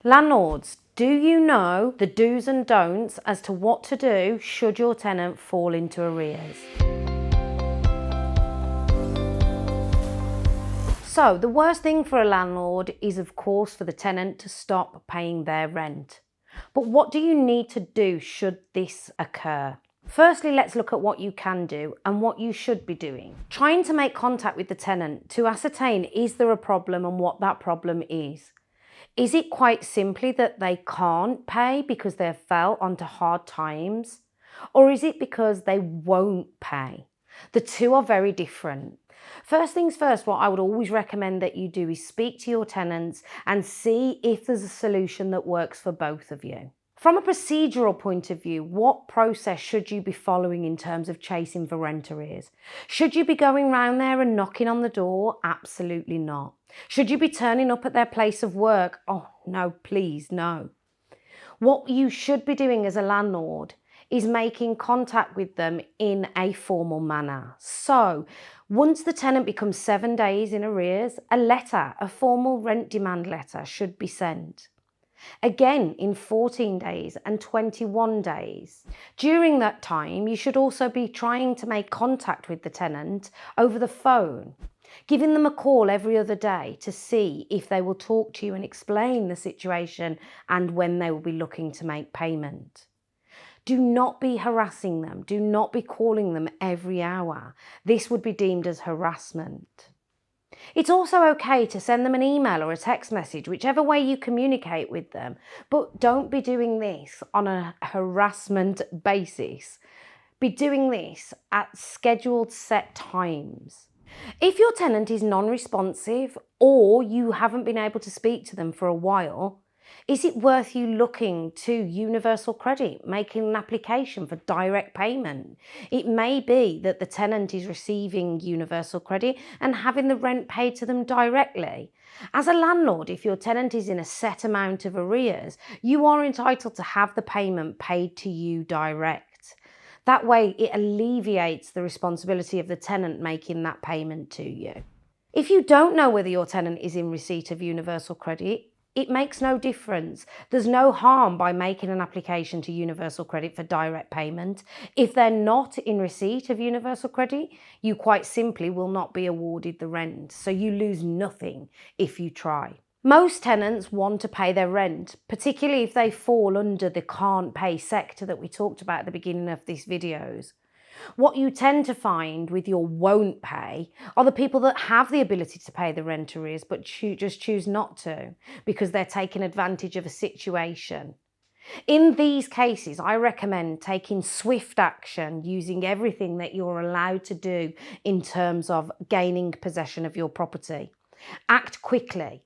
Landlords, do you know the do's and don'ts as to what to do should your tenant fall into arrears? So the worst thing for a landlord is, of course, for the tenant to stop paying their rent. But what do you need to do should this occur? Firstly, let's look at what you can do and what you should be doing. Trying to make contact with the tenant to ascertain, is there a problem and what that problem is. Is it quite simply that they can't pay because they've fell onto hard times? Or is it because they won't pay? The two are very different. First things first, what I would always recommend that you do is speak to your tenants and see if there's a solution that works for both of you. From a procedural point of view, what process should you be following in terms of chasing for rent arrears? Should you be going round there and knocking on the door? Absolutely not. Should you be turning up at their place of work? Oh, no, please, no. What you should be doing as a landlord is making contact with them in a formal manner. So, once the tenant becomes 7 days in arrears, a formal rent demand letter should be sent. Again, in 14 days and 21 days. During that time, you should also be trying to make contact with the tenant over the phone, giving them a call every other day to see if they will talk to you and explain the situation and when they will be looking to make payment. Do not be harassing them. Do not be calling them every hour. This would be deemed as harassment. It's also okay to send them an email or a text message, whichever way you communicate with them, but don't be doing this on a harassment basis. Be doing this at scheduled set times. If your tenant is non-responsive or you haven't been able to speak to them for a while, is it worth you looking to Universal Credit, making an application for direct payment? It may be that the tenant is receiving Universal Credit and having the rent paid to them directly. As a landlord, if your tenant is in a set amount of arrears, you are entitled to have the payment paid to you direct. That way it alleviates the responsibility of the tenant making that payment to you. If you don't know whether your tenant is in receipt of Universal Credit, it makes no difference. There's no harm by making an application to Universal Credit for direct payment. If they're not in receipt of Universal Credit, you quite simply will not be awarded the rent, so you lose nothing if you try. Most tenants want to pay their rent, particularly if they fall under the can't pay sector that we talked about at the beginning of these videos. What you tend to find with your won't pay are the people that have the ability to pay the rent arrears but just choose not to because they're taking advantage of a situation. In these cases, I recommend taking swift action using everything that you're allowed to do in terms of gaining possession of your property. Act quickly.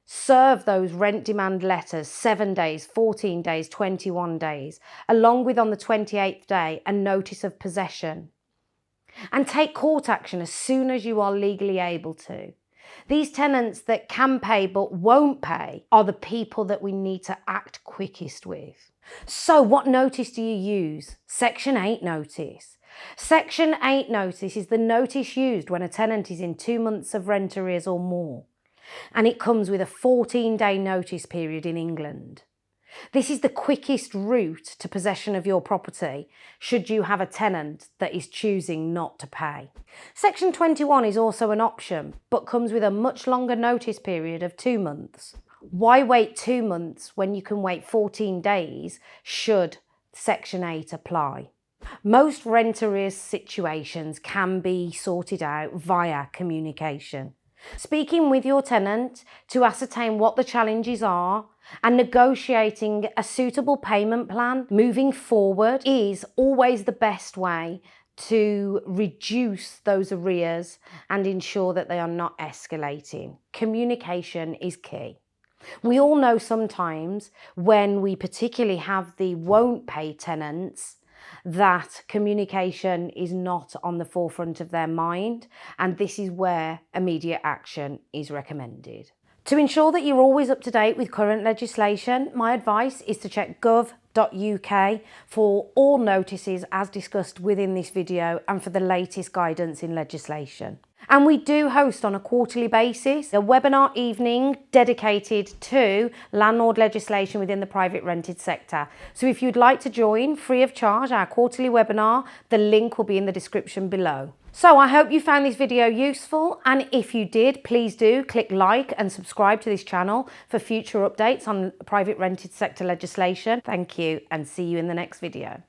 Serve those rent demand letters 7 days, 14 days, 21 days, along with on the 28th day a notice of possession. And take court action as soon as you are legally able to. These tenants that can pay but won't pay are the people that we need to act quickest with. So what notice do you use? Section 8 notice. Section 8 notice is the notice used when a tenant is in 2 months of rent arrears or more. And it comes with a 14-day notice period in England. This is the quickest route to possession of your property should you have a tenant that is choosing not to pay. Section 21 is also an option, but comes with a much longer notice period of 2 months. Why wait 2 months when you can wait 14 days should Section 8 apply? Most rent arrears situations can be sorted out via communication. Speaking with your tenant to ascertain what the challenges are and negotiating a suitable payment plan moving forward is always the best way to reduce those arrears and ensure that they are not escalating. Communication is key. We all know sometimes when we particularly have the won't pay tenants that communication is not on the forefront of their mind, and this is where immediate action is recommended. To ensure that you're always up to date with current legislation, my advice is to check gov.uk for all notices as discussed within this video and for the latest guidance in legislation. And we do host on a quarterly basis a webinar evening dedicated to landlord legislation within the private rented sector. So if you'd like to join free of charge our quarterly webinar, the link will be in the description below. So I hope you found this video useful, and if you did, please do click like and subscribe to this channel for future updates on private rented sector legislation. Thank you, and see you in the next video.